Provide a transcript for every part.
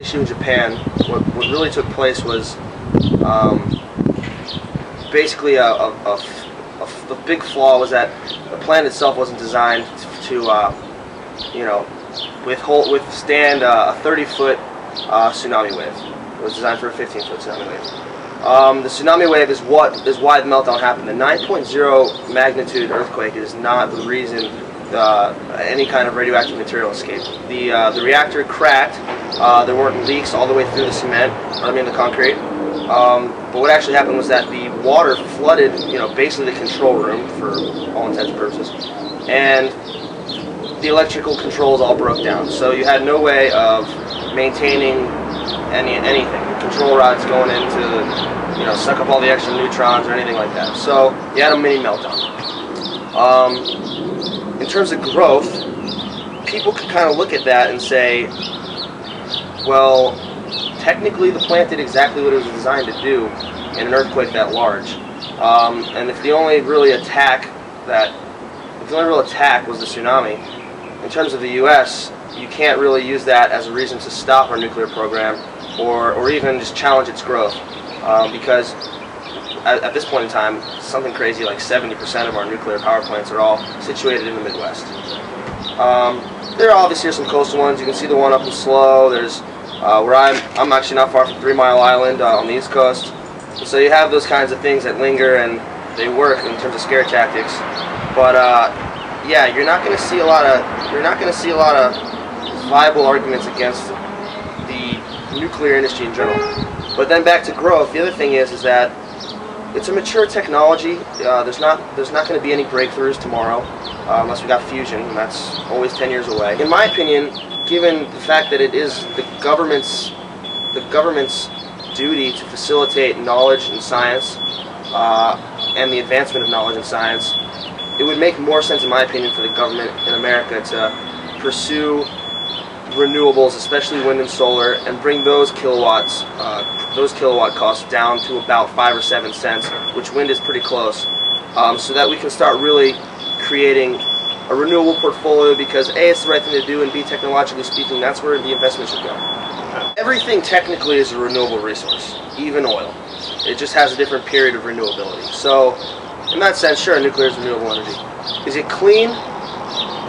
issue in Japan, what really took place was basically the big flaw was that the plant itself wasn't designed to withstand a 30-foot tsunami wave. It was designed for a 15-foot tsunami wave. The tsunami wave is why the meltdown happened. The 9.0 magnitude earthquake is not the reason any kind of radioactive material escaped. The reactor cracked. There weren't leaks all the way through the concrete. But what actually happened was that the water flooded, basically the control room for all intents and purposes, and the electrical controls all broke down. So you had no way of maintaining anything. Control rods going in to, suck up all the extra neutrons or anything like that. So you had a mini meltdown. In terms of growth, people could kind of look at that and say, well, technically the plant did exactly what it was designed to do in an earthquake that large. And if the only real attack was the tsunami, in terms of the U.S., you can't really use that as a reason to stop our nuclear program or even just challenge its growth, because at this point in time, something crazy like 70% of our nuclear power plants are all situated in the Midwest. There obviously are some coastal ones. You can see the one up in Slough. There's where I'm actually not far from 3 Mile Island on the East Coast. So you have those kinds of things that linger and they work in terms of scare tactics. But yeah, you're not going to see a lot of viable arguments against the nuclear industry in general. But then back to growth, the other thing is that it's a mature technology. There's not going to be any breakthroughs tomorrow unless we got fusion, and that's always 10 years away. In my opinion, given the fact that it is the government's duty to facilitate knowledge and science and the advancement of knowledge and science, it would make more sense, in my opinion, for the government in America to pursue renewables, especially wind and solar, and bring those kilowatt costs down to about 5 or 7 cents, which wind is pretty close, so that we can start really creating a renewable portfolio, because A, it's the right thing to do, and B, technologically speaking, that's where the investment should go. Everything technically is a renewable resource, even oil. It just has a different period of renewability. So, in that sense, sure, nuclear is renewable energy. Is it clean?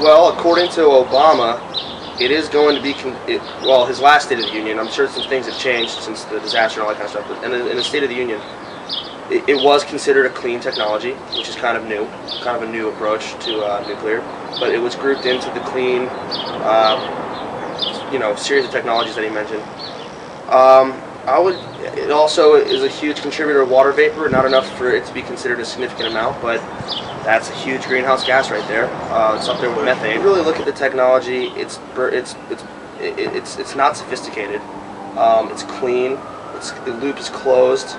Well, according to Obama, it is going to be, well, his last State of the Union, I'm sure some things have changed since the disaster and all that kind of stuff, but in the State of the Union, it was considered a clean technology, which is kind of a new approach to nuclear, but it was grouped into the clean, series of technologies that he mentioned. It also is a huge contributor of water vapor, not enough for it to be considered a significant amount, but that's a huge greenhouse gas right there. It's up there with methane. If you really look at the technology, it's not sophisticated. It's clean. The loop is closed.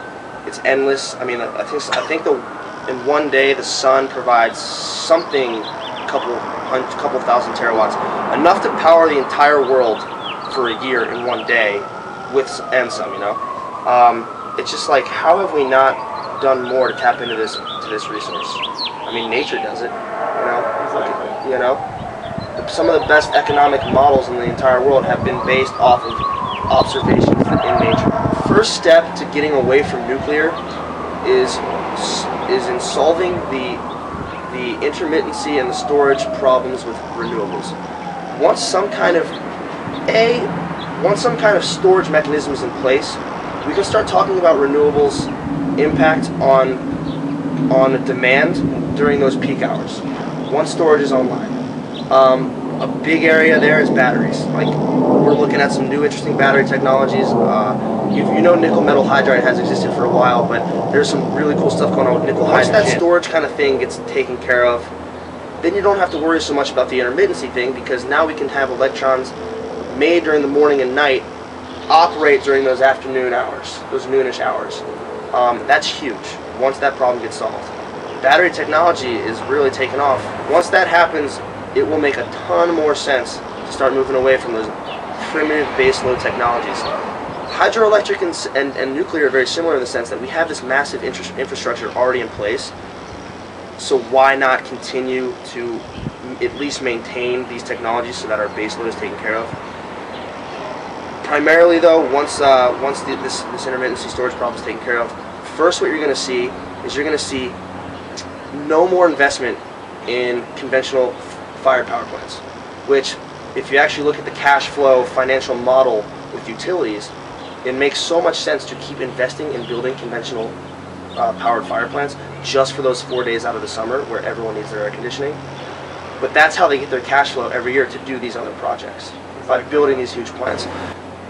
It's endless. I mean, I think in one day the sun provides something, a couple thousand terawatts, enough to power the entire world for a year in one day, and some. It's just like, how have we not done more to tap into this resource? I mean, nature does it. Some of the best economic models in the entire world have been based off of observations in nature. First step to getting away from nuclear is in solving the intermittency and the storage problems with renewables. Once some kind of storage mechanism is in place, we can start talking about renewables' impact on demand during those peak hours, once storage is online. A big area there is batteries. Like, we're looking at some new interesting battery technologies. Nickel metal hydride has existed for a while, but there's some really cool stuff going on with nickel hydrogen. Once that storage kind of thing gets taken care of, then you don't have to worry so much about the intermittency thing, because now we can have electrons made during the morning and night operate during those afternoon hours, those noonish hours. That's huge once that problem gets solved. Battery technology is really taking off. Once that happens, it will make a ton more sense to start moving away from those primitive baseload technologies. Hydroelectric and nuclear are very similar in the sense that we have this massive infrastructure already in place, so why not continue to at least maintain these technologies so that our baseload is taken care of? Primarily though, once this intermittency storage problem is taken care of, first what you're going to see is you're going to see no more investment in conventional fired power plants, which if you actually look at the cash flow financial model with utilities, it makes so much sense to keep investing in building conventional powered fire plants just for those 4 days out of the summer where everyone needs their air conditioning. But that's how they get their cash flow every year to do these other projects, by building these huge plants.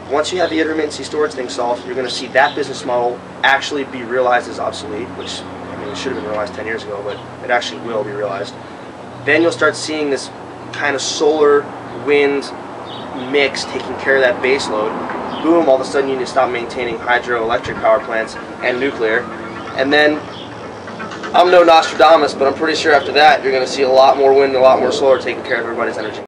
Once you have the intermittency storage thing solved, you're going to see that business model actually be realized as obsolete, which, I mean, it should have been realized 10 years ago, but it actually will be realized. Then you'll start seeing this kind of solar, wind mix taking care of that base load. Boom, all of a sudden you need to stop maintaining hydroelectric power plants and nuclear. And then, I'm no Nostradamus, but I'm pretty sure after that you're going to see a lot more wind and a lot more solar taking care of everybody's energy.